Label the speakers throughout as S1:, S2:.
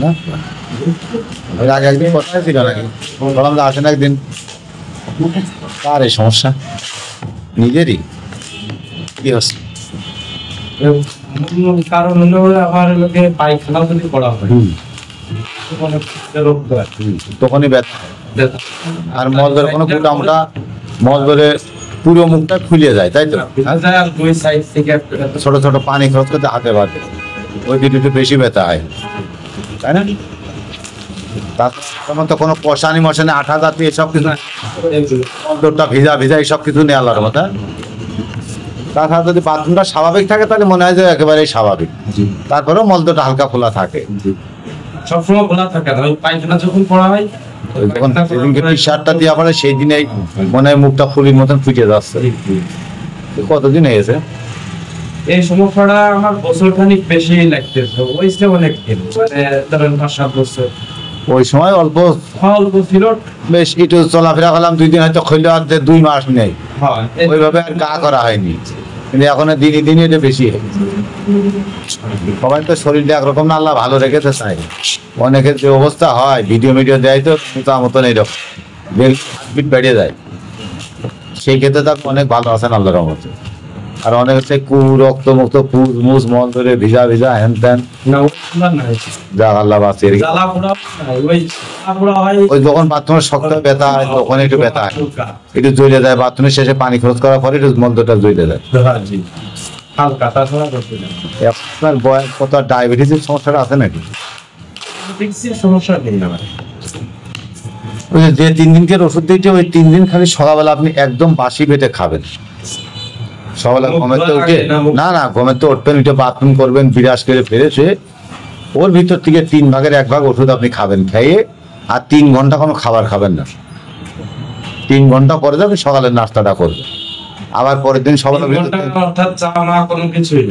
S1: না এর আগে একদিন কথা ছিল নাকি বললাম যে আসেন একদিন কার এই সমস্যা নিজেরই কি হচ্ছে
S2: কারণ হলো আমার লোকে পায়খানা যদি করা হয়
S1: তখনই ব্যথা আর মলদের কোনো মোটা মোটা মলদরে পুরো মুখটা ফুলে যায় তাই তো ছোট ছোট পানি খরচ করতে হাতে বাঁধে ওই দিকে একটু বেশি ব্যথা হয় তাই না তার তো কোনো কষানি মশানি আঠা জাতীয় এসব কিছু মলদরটা ভিজা ভিজা এইসব কিছু নেই আল্লাহর মতো তাছাড়া যদি বাথরুমটা স্বাভাবিক থাকে তাহলে মনে হয় যে একেবারেই স্বাভাবিক তারপরেও মলদরটা হালকা খোলা থাকে
S2: সবসময় খোলা থাকে না পায়খানা যখন করা হয়
S1: যখন সেদিনকে টি শার্টটা দেওয়া পরে সেই দিনেই মনে হয় মুখটা ফুলির মতন ফুটে যাচ্ছে কতদিন হয়েছে
S2: এই সমস্যাটা আমার বছর খানিক বেশি লাগতেছে ওইসে অনেক দিন মানে ধরেন 5-7 বছর
S1: ওই সময় অল্প
S2: অল্প ছিল
S1: বেশ একটু চলাফেরা করলাম 2 দিন হয়তো খইলে আর 2 মাস নেই ওইভাবে আর গা করা হয়নি কিন্তু এখন দিনই দিনই এটা বেশি সবাই তো শরীরটা একরকম না আল্লাহ ভালো রেখেতে চাই অনেকের যে অবস্থা হয় ভিডিও দেয় তো তার মতন এইরকম হার্টবিট বেড়ে যায় সেই ক্ষেত্রে তো অনেক ভালো আছেন আল্লাহর রহমতে আর অনেক হচ্ছে রক্ত মুক্ত পুজ মুজ মল ধরে ভিজা ভিজা হ্যান ত্যান যা আল্লাহ বাঁচিয়ে ওই যখন বাথরুমের শক্ত ব্যথা হয় তখন একটু ব্যথা হয় একটু জ্বলে যায় বাথরুমের শেষে পানি খরচ করার পরে একটু মলদটা জ্বলে যায় আপনার বয়স কত ডায়াবেটিসের সমস্যাটা আছে নাকি
S2: সমস্যা নেই
S1: যে 3 দিনকের ওষুধ দিয়েছে ওই 3 দিন খালি সকালবেলা আপনি একদম বাসি পেটে খাবেন সকালে ঘুমেতে উঠে না ঘুমেতে উঠবেন উঠে বাথরুম করবেন বিরাজ করে ফেরেছে ওর ভিতর থেকে 3 ভাগের 1 ভাগ ওষুধ আপনি খাবেন খেয়ে আর 3 ঘন্টা কোনো খাবার খাবেন না 3 ঘন্টা পরে যাবেন সকালের নাস্তাটা করবেন আবার পরের দিন সকালে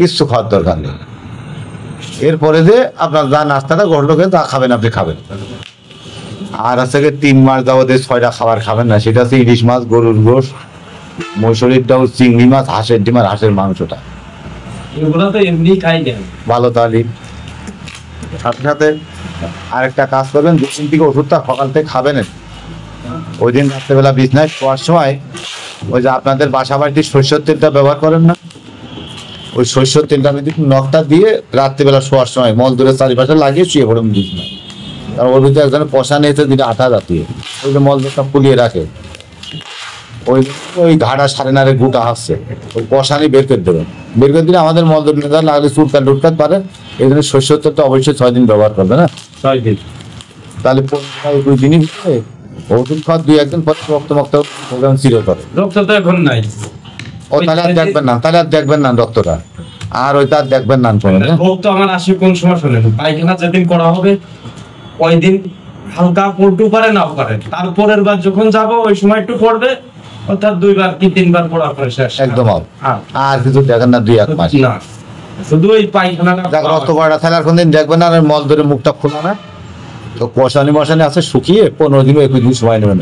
S1: কিছু খাওয়ার দরকার নেই এরপরে যে আপনার যা নাস্তাটা ঘটলো তা খাবেন আপনি খাবেন আর হচ্ছে 3 মাস যাবতে 6টা খাবার খাবেন না সেটা হচ্ছে ইলিশ মাছ গরুর গোশ মসুরির ডাল চিংড়ি মাছ হাঁসের ডিম আর হাঁসের মাংসটা
S2: এগুলো তো এমনি খাই না
S1: ভালো তাহলে সাথে সাথে আরেকটা কাজ করবেন 2 দিন থেকে ওষুধটা সকাল থেকে খাবেন ওই দিন রাত্রেবেলা বিছনায় শোয়ার সময় ওই যে আপনাদের বাসা বাড়িতে সরষের তেলটা ব্যবহার করেন না ওই সরষের তেলটা আমি নখটা দিয়ে রাত্রিবেলা শোয়ার সময় মল দূরের চারিপাশে লাগিয়ে শুয়ে পড়েন বিছনায় কারণ ওর ভিতরে একজনের পশা নিয়েছে যেটা আঠা জাতীয় ওই যে মলদটা ফুলিয়ে রাখে ওই ঘাড়া সাড়ে নাড়ে গুটা আসছে ওই পশানি বের করে দেবেন বের করে দিলে আমাদের মলদর নেতা লাগলে চুটকাট টুটকাট পারে এই জন্য সরষের তেলটা অবশ্যই 6 দিন ব্যবহার করবে না
S2: 6 দিন
S1: তাহলে 2 দিনই ওষুধ খাওয়ার 2-1 দিন পরে রক্ত প্রোগ্রাম ছিল করে
S2: রক্ত তো এখন নাই
S1: ও তাহলে আর দেখবেন না ডক্টররা আর ওইটা আর দেখবেন না
S2: রোগ তো আমার আসে কোন সময় শুনেন পায়খানা যেদিন করা হবে ওই দিন হালকা পড়তে পারে না পারে তারপরের বার যখন যাব ওই সময় একটু পড়বে অর্থাৎ 2 বার কি 3 বার পড়ার পরে শেষ
S1: একদম আর কিছু দেখেন না 2-1 মাস
S2: না শুধু ওই পায়খানাটা
S1: রক্ত পড়া তাহলে আর কোনদিন দেখবেন না আর মল ধরে মুখটা খোলা না তো কষানি মশানি আছে শুকিয়ে 15 দিন 21 দিন সময় নেবেন